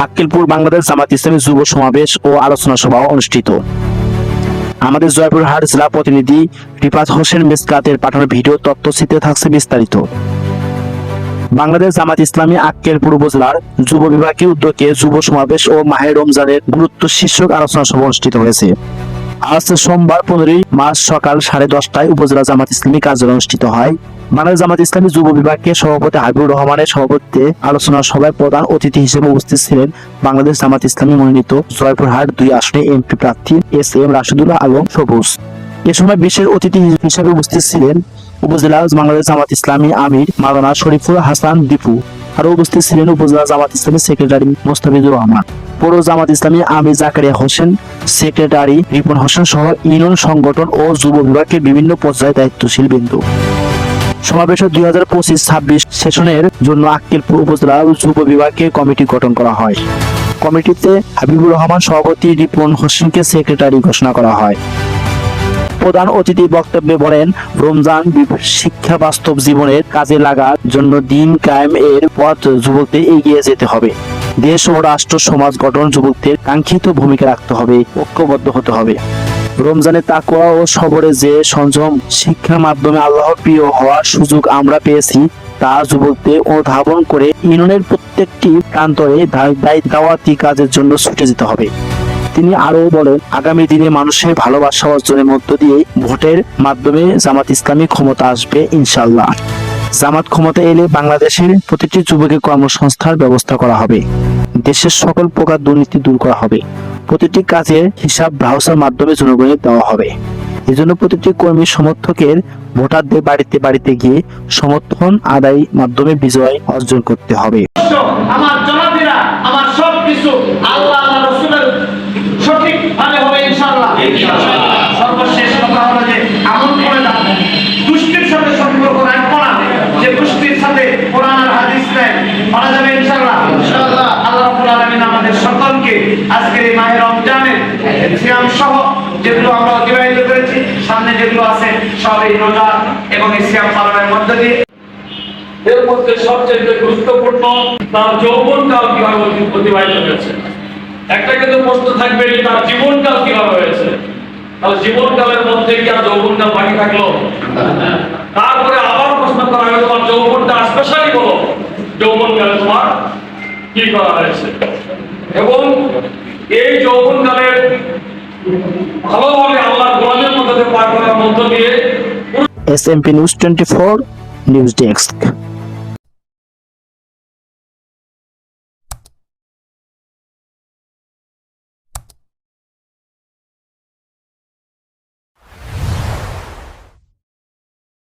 আক্কেলপুর বাংলাদেশ জামাত ইসলামী যুব সমাবেশ ও আলোচনা সভা অনুষ্ঠিত। আমাদের জয়পুরহাট জেলা প্রতিনিধি রিফাত হোসেন মিসকাতের পাঠানো ভিডিও তথ্যচিত্রে থাকছে বিস্তারিত। বাংলাদেশ জামাত ইসলামী আক্কেলপুর উপজেলার যুব বিভাগের উদ্যোগে যুব সমাবেশ ও মাহে রমজানের গুরুত্ব শীর্ষক আলোচনা সভা অনুষ্ঠিত হয়েছে। আজ সোমবার 15 মার্চ সকাল 10:30টায় উপজেলা জামাত ইসলামী কার্যালয়ে অনুষ্ঠিত হয়। বাংলাদেশ জামাত ইসলামী যুব বিভাগের সভাপতি হাবিবুর রহমানের সভাপতিত্বে আলোচনা সভায় প্রধান অতিথি হিসেবে উপস্থিত ছিলেন বাংলাদেশ জামাত ইসলামী মনোনীত জয়পুরহাট 2 আসনে এমপি প্রার্থী এস.এম. রাশেদুল্লাহ আলম সবুজ। এ সময় বিশেষ অতিথি হিসেবে উপস্থিত ছিলেন উপজেলা বাংলাদেশ জামাত ইসলামী আমির মাওলানা শরীফুল হাসান দীপু। আরো উপস্থিত ছিলেন উপজেলা জামাত ইসলামী সেক্রেটারি মোস্তাফিজুর রহমান, পৌর জামাত ইসলামী আমির জাকারিয়া হোসেন, সেক্রেটারি রিপন হোসেন সহ ইউনিয়ন সংগঠন ও যুব বিভাগের বিভিন্ন পর্যায়ে দায়িত্বশীল বিন্দু। সমাবেশে 2025-26 সেশনের জন্য আক্কেলপুর উপজেলা যুব বিভাগের কমিটি গঠন করা হয়। কমিটিতে হাবিবুর রহমান সভাপতি, রিপন হোসেনকে সেক্রেটারি ঘোষণা করা হয়। প্রধান অতিথি বক্তব্যে বলেন, রমজান শিক্ষা বাস্তব জীবনের কাজে লাগার জন্য দিন কায়েম এর পথ যুবকদের এগিয়ে যেতে হবে। দেশ ও রাষ্ট্র সমাজ গঠন যুবকদের কাঙ্ক্ষিত ভূমিকা রাখতে হবে, ঐক্যবদ্ধ হতে হবে। রমজানে তাকওয়া ও সবরে যে সংযম শিক্ষার মাধ্যমে আল্লাহর প্রিয় হওয়ার সুযোগ আমরা পেয়েছি, তা যুবকদের অনুধাবন করে ইউনিয়নের প্রত্যেকটি প্রান্তরে দাওয়াতি কাজের জন্য ছুটে যেতে হবে। তিনি আরো বলেন, আগামী দিনে মানুষের ভালোবাসা অর্জনের মধ্য দিয়ে ভোটের মাধ্যমে জামাত ইসলামী ক্ষমতা আসবে ইনশাআল্লাহ। জামাত ক্ষমতা এলে বাংলাদেশের প্রতিটি যুবকের কর্মসংস্থার ব্যবস্থা করা হবে, দেশের সকল প্রকার দুর্নীতি দূর করা হবে, প্রতিটি কাজের হিসাব ব্রাউজার মাধ্যমে জনগণের দেওয়া হবে। এজন্য প্রতিটি কর্মী সমর্থকের ভোটারদের বাড়িতে বাড়িতে গিয়ে সমর্থন আদায় মাধ্যমে বিজয় অর্জন করতে হবে। আমার জনাবিরা আমার সবকিছু আল্লাহ আল্লাহ রাসূলের সঠিকভাবে হবে ইনশাআল্লাহ। সর্বশেষ কথা হলো যে আমল করে দাও, দুষ্টির সাথে সম্পর্ক রাখবো না, যে দুষ্টির সাথে কোরআন আর হাদিস নেই মানা যাবে ইনশাআল্লাহ। আল্লাহ রাব্বুল আলামিন আমাদের সকলকে আজকের এই মাহে রমজানের সিয়াম সহ যেগুলো আমরা অতিবাহিত করেছি, সামনে যেগুলো আছে সব এই রোজা এবং এই সিয়াম পালনের মধ্য দিয়ে, এর মধ্যে সবচেয়ে গুরুত্বপূর্ণ তার যৌবনকাল কিভাবে অতিবাহিত হয়েছে। একটা কিন্তু প্রশ্ন থাকবে যে তার জীবনকাল কিভাবে হয়েছে। তাহলে জীবনকালের মধ্যে কি আর যৌবনকাল বাকি থাকলো? তারপরে আবার প্রশ্ন করা হবে, তোমার যৌবনটা স্পেশালি বলো, যৌবনকালে তোমার কি করা হয়েছে। এবং এই যৌবনকালের ভালোভাবে আল্লাহর গোলামের মধ্যে পার করার মধ্য দিয়ে SMP News 24 নিউজ ডেস্ক।